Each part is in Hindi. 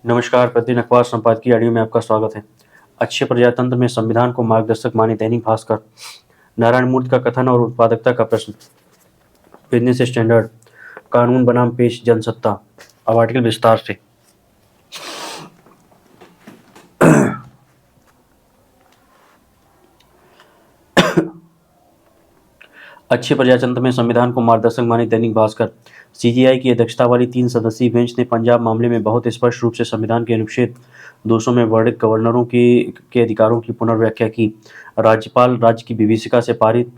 नमस्कार, प्रतिदिन अखबार संपादकीय ऑडियो में आपका स्वागत है। अच्छे प्रजातंत्र में संविधान को मार्गदर्शक माने दैनिक भास्कर। नारायण मूर्ति का कथन और उत्पादकता का प्रश्न। Business standard. कानून बनाम पेश जनसत्ता। अब आर्टिकल विस्तार से। अच्छे प्रजातंत्र में संविधान को मार्गदर्शक माने दैनिक भास्कर। सीजेआई की अध्यक्षता वाली 3 सदस्यीय बेंच ने पंजाब मामले में बहुत स्पष्ट रूप से संविधान के अनुच्छेद 200 में वर्णित गवर्नरों के अधिकारों की पुनर्व्याख्या की। राज्यपाल राज्य की विभीषिका से पारित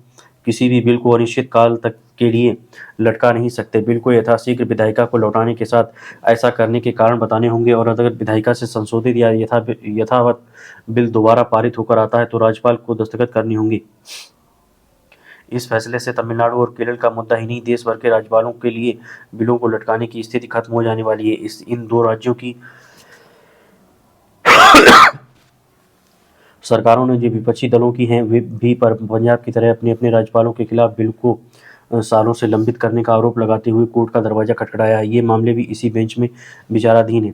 किसी भी बिल को अनिश्चित काल तक के लिए लटका नहीं सकते। बिल को यथाशीघ्र विधायिका को लौटाने के साथ ऐसा करने के कारण बताने होंगे, और अगर विधायिका से संशोधित या यथावत बिल दोबारा पारित होकर आता है तो राज्यपाल को दस्तखत करनी होंगी। इस फैसले से तमिलनाडु और केरल का मुद्दा ही नहीं, देश भर के राज्यपालों के लिए बिलों को लटकाने की स्थिति खत्म हो जाने वाली है। इन दो राज्यों की सरकारों ने जो विपक्षी दलों की हैं वे भी पर पंजाब की तरह अपने अपने राज्यपालों के खिलाफ बिल को सालों से लंबित करने का आरोप लगाते हुए कोर्ट का दरवाजा खटखटाया है। ये मामले भी इसी बेंच में विचाराधीन है।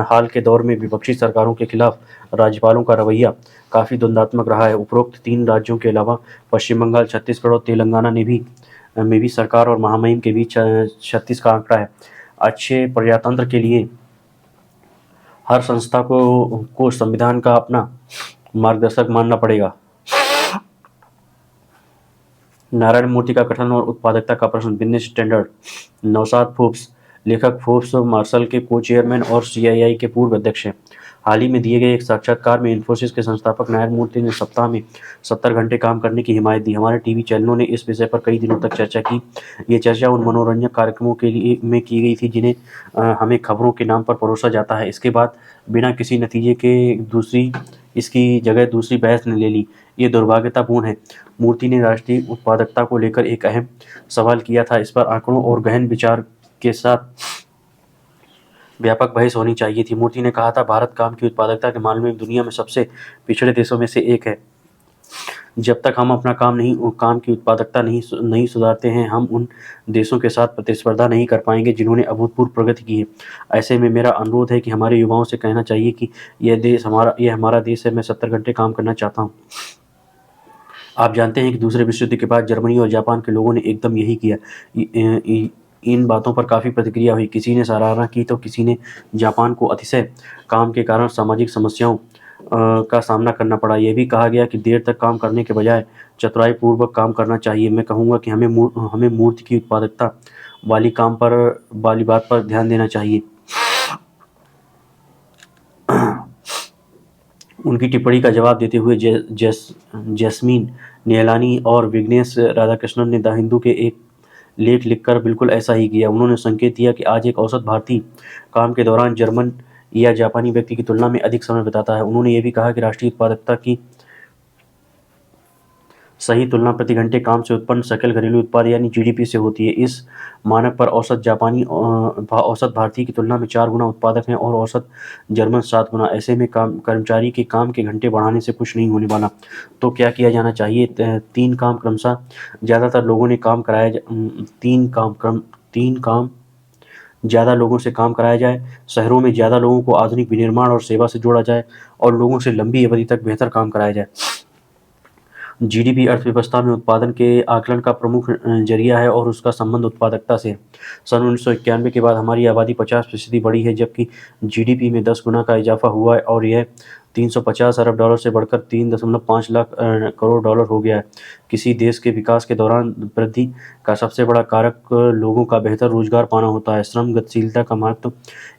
हाल के दौर में विपक्षी सरकारों के खिलाफ राज्यपालों का रवैया काफ़ी द्वंद्वात्मक रहा है। उपरोक्त 3 राज्यों के अलावा पश्चिम बंगाल, छत्तीसगढ़ और तेलंगाना में भी सरकार और महामहिम के बीच 36 का आंकड़ा है। अच्छे प्रजातंत्र के लिए हर संस्था को संविधान का अपना मार्गदर्शक मानना पड़ेगा। नारायण मूर्ति का कथन और उत्पादकता का प्रश्न। Business standard. नौशाद फोर्ब्स। लेखक फोर्ब्स मार्शल के को चेयरमैन और सीआईआई के पूर्व अध्यक्ष हैं। हाल ही में दिए गए एक साक्षात्कार में इन्फोसिस के संस्थापक नारायण मूर्ति ने सप्ताह में 70 घंटे काम करने की हिमायत दी। हमारे टीवी चैनलों ने इस विषय पर कई दिनों तक चर्चा की। ये चर्चा उन मनोरंजक कार्यक्रमों के लिए में की गई थी जिन्हें हमें खबरों के नाम पर परोसा जाता है। इसके बाद बिना किसी नतीजे के इसकी जगह दूसरी बहस ने ले ली। ये दुर्भाग्यतापूर्ण है। मूर्ति ने राष्ट्रीय उत्पादकता को लेकर एक अहम सवाल किया था। इस पर आंकड़ों और गहन विचार के साथ व्यापक बहस होनी चाहिए थी। मूर्ति ने कहा था, भारत काम की उत्पादकता के मामले में दुनिया में सबसे पिछड़े देशों में से एक है। जब तक हम अपना काम की उत्पादकता नहीं सुधारते हैं, हम उन देशों के साथ प्रतिस्पर्धा नहीं कर पाएंगे जिन्होंने अभूतपूर्व प्रगति की है। ऐसे में मेरा अनुरोध है कि हमारे युवाओं से कहना चाहिए कि यह हमारा देश है। मैं 70 घंटे काम करना चाहता हूँ। आप जानते हैं कि दूसरे विश्व युद्ध के बाद जर्मनी और जापान के लोगों ने एकदम यही किया। इन बातों पर काफ़ी प्रतिक्रिया हुई। किसी ने सराहना की तो किसी ने जापान को अतिशय काम के कारण सामाजिक समस्याओं का सामना करना पड़ा। यह भी कहा गया कि देर तक काम करने के बजाय चतुराई पूर्वक काम करना चाहिए। मैं कहूँगा कि हमें मूर्ति की उत्पादकता वाली बात पर ध्यान देना चाहिए। उनकी टिप्पणी का जवाब देते हुए जैस्मीन निहलानी और विघ्नेश राधाकृष्णन ने द हिंदू के एक लेख लिखकर बिल्कुल ऐसा ही किया। उन्होंने संकेत दिया कि आज एक औसत भारतीय काम के दौरान जर्मन या जापानी व्यक्ति की तुलना में अधिक समय बिताता है। उन्होंने ये भी कहा कि राष्ट्रीय उत्पादकता की सही तुलना प्रति घंटे काम से उत्पन्न सकल घरेलू उत्पाद यानी जीडीपी से होती है। इस मानक पर औसत भारतीय की तुलना में 4 गुना उत्पादक हैं और औसत जर्मन 7 गुना। ऐसे में कर्मचारी के काम के घंटे बढ़ाने से कुछ नहीं होने वाला। तो क्या किया जाना चाहिए? 3 काम क्रमशः ज़्यादातर लोगों ने काम कराया। 3 काम ज़्यादा लोगों से काम कराया जाए। शहरों में ज़्यादा लोगों को आधुनिक विनिर्माण और सेवा से जोड़ा जाए और लोगों से लंबी अवधि तक बेहतर काम कराया जाए। जीडीपी अर्थव्यवस्था में उत्पादन के आकलन का प्रमुख जरिया है और उसका संबंध उत्पादकता से है। सन 1991 के बाद हमारी आबादी 50% बढ़ी है, जबकि जीडीपी में 10 गुना का इजाफा हुआ है और यह 350 अरब डॉलर से बढ़कर 3.5 लाख करोड़ डॉलर हो गया है। किसी देश के विकास के दौरान वृद्धि का सबसे बड़ा कारक लोगों का बेहतर रोजगार पाना होता है। श्रम गतिशीलता का महत्व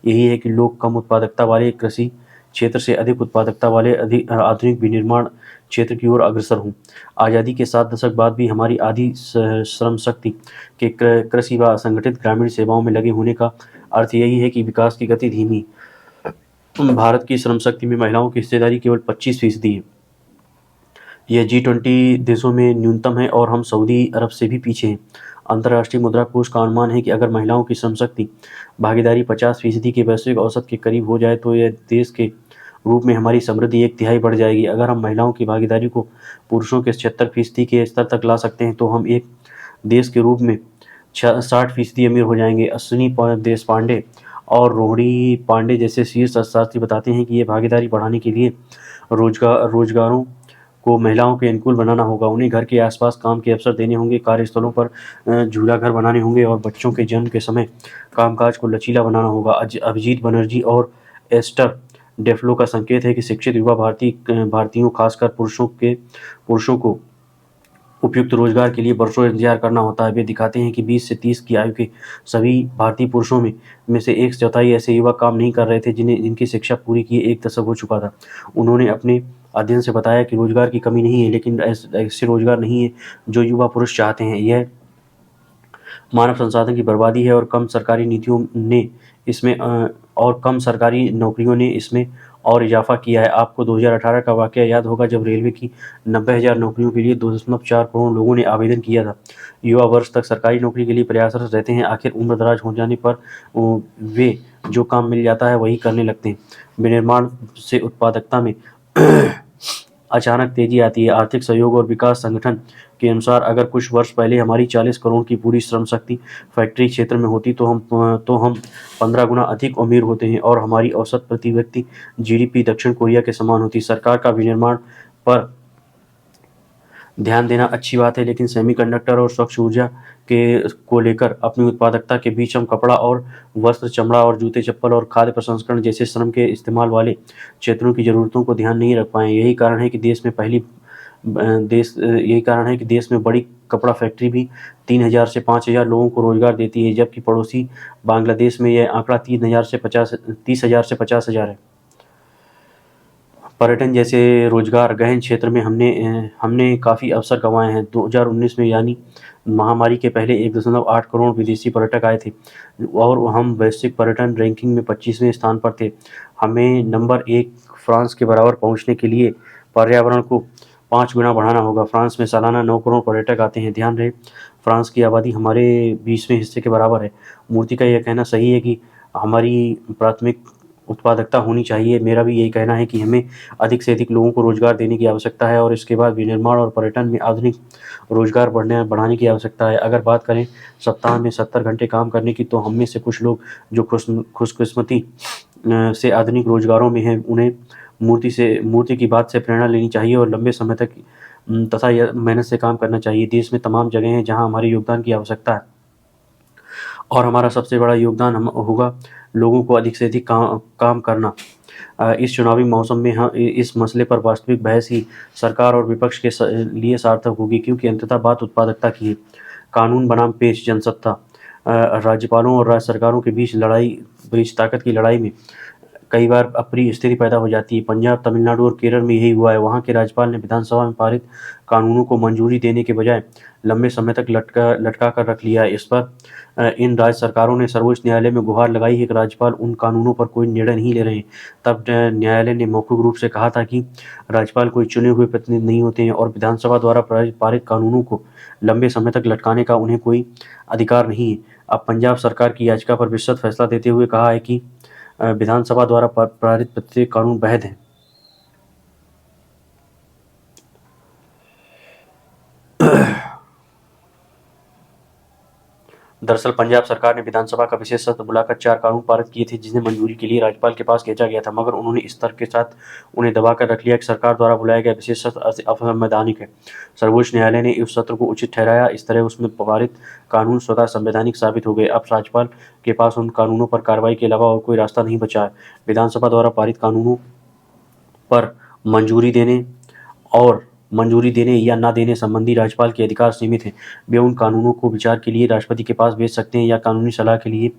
यही है कि लोग कम उत्पादकता वाले कृषि क्षेत्र से अधिक उत्पादकता वाले आधुनिक विनिर्माण क्षेत्र की ओर अग्रसर हूँ। आज़ादी के 7 दशक बाद भी हमारी आधी श्रम शक्ति के कृषि व असंगठित ग्रामीण सेवाओं में लगे होने का अर्थ यही है कि विकास की गति धीमी। भारत की श्रम शक्ति में महिलाओं की हिस्सेदारी केवल 25% है। यह G20 देशों में न्यूनतम है और हम सऊदी अरब से भी पीछे हैं। अंतर्राष्ट्रीय मुद्रा कोष का अनुमान है कि अगर महिलाओं की श्रम शक्ति भागीदारी 50% के वैश्विक औसत के करीब हो जाए तो यह देश के रूप में हमारी समृद्धि 1/3 बढ़ जाएगी। अगर हम महिलाओं की भागीदारी को पुरुषों के 76% के स्तर तक ला सकते हैं तो हम एक देश के रूप में 60% अमीर हो जाएंगे। अश्विनी देशपांडे और रोहिणी पांडे जैसे शीर्ष अर्थशास्त्री बताते हैं कि ये भागीदारी बढ़ाने के लिए रोजगारों को महिलाओं के अनुकूल बनाना होगा। उन्हें घर के आसपास काम के अवसर देने होंगे, कार्यस्थलों पर झूला घर बनाने होंगे और बच्चों के जन्म के समय कामकाज को लचीला बनाना होगा। अभिजीत बनर्जी और एस्टर डेफलो का संकेत है कि शिक्षित युवा भारतीयों खासकर पुरुषों को उपयुक्त रोजगार के लिए वर्षों इंतजार करना होता है। वे दिखाते हैं कि 20 से 30 की आयु के सभी भारतीय पुरुषों में से एक चौथाई ऐसे युवा काम नहीं कर रहे थे जिनकी शिक्षा पूरी किए 1 दशक हो चुका था। उन्होंने अपने अध्ययन से बताया कि रोजगार की कमी नहीं है, लेकिन ऐसे रोजगार नहीं है जो युवा पुरुष चाहते हैं। यह मानव संसाधन की बर्बादी है और कम सरकारी नौकरियों ने इसमें और इजाफा किया है। आपको 2018 का वाकया याद होगा जब रेलवे की 90,000 नौकरियों के लिए 2.4 करोड़ लोगों ने आवेदन किया था। युवा वर्ष तक सरकारी नौकरी के लिए प्रयासरत रहते हैं, आखिर उम्र दराज हो जाने पर वे जो काम मिल जाता है वही करने लगते हैं। विनिर्माण से उत्पादकता में अचानक तेजी आती है। आर्थिक सहयोग और विकास संगठन के अनुसार अगर कुछ वर्ष पहले हमारी 40 करोड़ की पूरी श्रम शक्ति फैक्ट्री क्षेत्र में होती तो हम 15 गुना अधिक अमीर होते हैं और हमारी औसत प्रति व्यक्ति जीडीपी दक्षिण कोरिया के समान होती। सरकार का विनिर्माण पर ध्यान देना अच्छी बात है, लेकिन सेमीकंडक्टर और स्वच्छ ऊर्जा को लेकर अपनी उत्पादकता के बीच हम कपड़ा और वस्त्र, चमड़ा और जूते चप्पल और खाद्य प्रसंस्करण जैसे श्रम के इस्तेमाल वाले क्षेत्रों की ज़रूरतों को ध्यान नहीं रख पाए। यही कारण है कि देश में बड़ी कपड़ा फैक्ट्री भी 3,000 से 5,000 लोगों को रोजगार देती है, जबकि पड़ोसी बांग्लादेश में यह आंकड़ा 30,000 से 50,000 है। पर्यटन जैसे रोजगार गहन क्षेत्र में हमने काफ़ी अवसर गंवाए हैं। 2019 में यानी महामारी के पहले 1.8 करोड़ विदेशी पर्यटक आए थे और हम वैश्विक पर्यटन रैंकिंग में 25वें स्थान पर थे। हमें नंबर 1 फ्रांस के बराबर पहुंचने के लिए पर्यावरण को 5 गुना बढ़ाना होगा। फ्रांस में सालाना 9 करोड़ पर्यटक आते हैं। ध्यान रहे, फ्रांस की आबादी हमारे 20वें हिस्से के बराबर है। मूर्ति का यह कहना सही है कि हमारी प्राथमिक उत्पादकता होनी चाहिए। मेरा भी यही कहना है कि हमें अधिक से अधिक लोगों को रोजगार देने की आवश्यकता है और इसके बाद विनिर्माण और पर्यटन में आधुनिक रोजगार बढ़ाने की आवश्यकता है। अगर बात करें सप्ताह में 70 घंटे काम करने की, तो हम में से कुछ लोग जो खुशकिस्मती से आधुनिक रोजगारों में हैं, उन्हें मूर्ति की बात से प्रेरणा लेनी चाहिए और लंबे समय तक तथा मेहनत से काम करना चाहिए। देश में तमाम जगह हैं जहां हमारे योगदान की आवश्यकता है और हमारा सबसे बड़ा योगदान होगा लोगों को अधिक से अधिक काम करना। इस चुनावी मौसम में इस मसले पर वास्तविक बहस ही सरकार और विपक्ष के लिए सार्थक होगी, क्योंकि अंततः बात उत्पादकता की है। कानून बनाम पेश जनसत्ता। राज्यपालों और राज्य सरकारों के बीच ताकत की लड़ाई में कई बार अप्रिय स्थिति पैदा हो जाती है। पंजाब, तमिलनाडु और केरल में यही हुआ है। वहाँ के राज्यपाल ने विधानसभा में पारित कानूनों को मंजूरी देने के बजाय लंबे समय तक लटका कर रख लिया है। इस पर इन राज्य सरकारों ने सर्वोच्च न्यायालय में गुहार लगाई है कि राज्यपाल उन कानूनों पर कोई निर्णय नहीं ले रहे हैं। तब न्यायालय ने मौखिक रूप से कहा था कि राज्यपाल कोई चुने हुए प्रतिनिधि नहीं होते हैं और विधानसभा द्वारा पारित कानूनों को लंबे समय तक लटकाने का उन्हें कोई अधिकार नहीं है। अब पंजाब सरकार की याचिका पर विस्तृत फैसला देते हुए कहा है कि विधानसभा द्वारा पारित प्रत्येक कानून वैध है। दरअसल पंजाब सरकार ने विधानसभा का विशेष सत्र बुलाकर 4 कानून पारित किए थे, जिन्हें मंजूरी के लिए राज्यपाल के पास भेजा गया था, मगर उन्होंने इस तर्क के साथ उन्हें दबाकर रख लिया कि सरकार द्वारा बुलाया गया विशेष सत्र असंवैधानिक है। सर्वोच्च न्यायालय ने उस सत्र को उचित ठहराया। इस तरह उसमें पारित कानून स्वतः संवैधानिक साबित हो गए। अब राज्यपाल के पास उन कानूनों पर कार्रवाई के अलावा और कोई रास्ता नहीं बचा है। विधानसभा द्वारा पारित कानूनों पर मंजूरी देने या न देने संबंधी राज्यपाल के अधिकार सीमित हैं। वे उन कानूनों को विचार के लिए राष्ट्रपति के पास भेज सकते हैं या कानूनी सलाह के लिए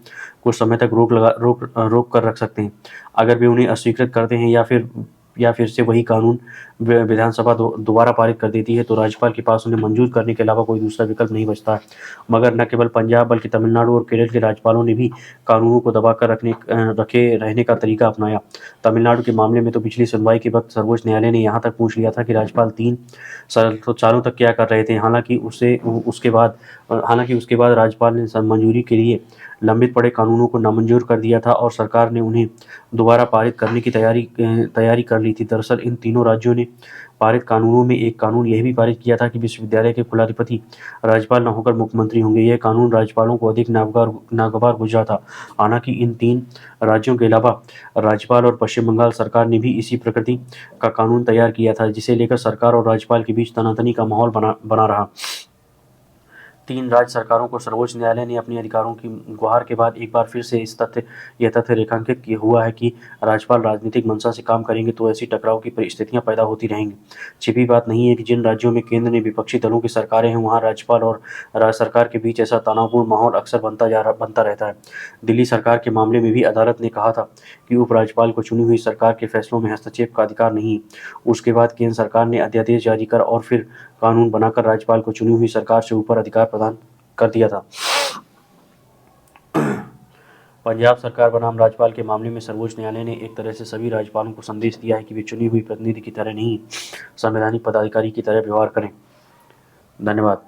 कुछ समय तक रोक कर रख सकते हैं। अगर वे उन्हें अस्वीकृत करते हैं या फिर से वही कानून विधानसभा दोबारा पारित कर देती है, तो राज्यपाल के पास उन्हें मंजूर करने के अलावा कोई दूसरा विकल्प नहीं बचता है। मगर न केवल पंजाब बल्कि तमिलनाडु और केरल के राज्यपालों ने भी कानूनों को दबाकर रखे रहने का तरीका अपनाया। तमिलनाडु के मामले में तो पिछली सुनवाई के वक्त सर्वोच्च न्यायालय ने यहाँ तक पूछ लिया था कि राज्यपाल 3 सालों तक क्या कर रहे थे। हालांकि उसके बाद राज्यपाल ने मंजूरी के लिए लंबित पड़े कानूनों को नामंजूर कर दिया था और सरकार ने उन्हें दोबारा पारित करने की तैयारी कर ली मिली थी। दरअसल इन तीनों राज्यों ने पारित कानूनों में एक कानून यह भी पारित किया था कि विश्वविद्यालय के कुलाधिपति राज्यपाल न होकर मुख्यमंत्री होंगे। यह कानून राज्यपालों को अधिक नागवार गुजरा था। हालांकि इन तीन राज्यों के अलावा राज्यपाल और पश्चिम बंगाल सरकार ने भी इसी प्रकृति का कानून तैयार किया था, जिसे लेकर सरकार और राज्यपाल के बीच तनातनी का माहौल बना रहा। तीन राज्य सरकारों को सर्वोच्च न्यायालय ने अपने अधिकारों की गुहार के बाद एक बार फिर से यह तथ्य रेखांकित किया हुआ है कि राज्यपाल राजनीतिक मंशा से काम करेंगे तो ऐसी टकराव की परिस्थितियां पैदा होती रहेंगी। छिपी बात नहीं है कि जिन राज्यों में केंद्र में विपक्षी दलों की सरकारें हैं, वहां राज्यपाल और राज्य सरकार के बीच ऐसा तनावपूर्ण माहौल अक्सर बनता रहता है। दिल्ली सरकार के मामले में भी अदालत ने कहा था कि उपराज्यपाल को चुनी हुई सरकार के फैसलों में हस्तक्षेप का अधिकार नहीं। उसके बाद केंद्र सरकार ने अध्यादेश जारी कर और फिर कानून बनाकर राज्यपाल को चुनी हुई सरकार से ऊपर अधिकार प्रदान कर दिया था। पंजाब सरकार बनाम राज्यपाल के मामले में सर्वोच्च न्यायालय ने एक तरह से सभी राज्यपालों को संदेश दिया है कि वे चुनी हुई प्रतिनिधि की तरह नहीं, संवैधानिक पदाधिकारी की तरह व्यवहार करें। धन्यवाद।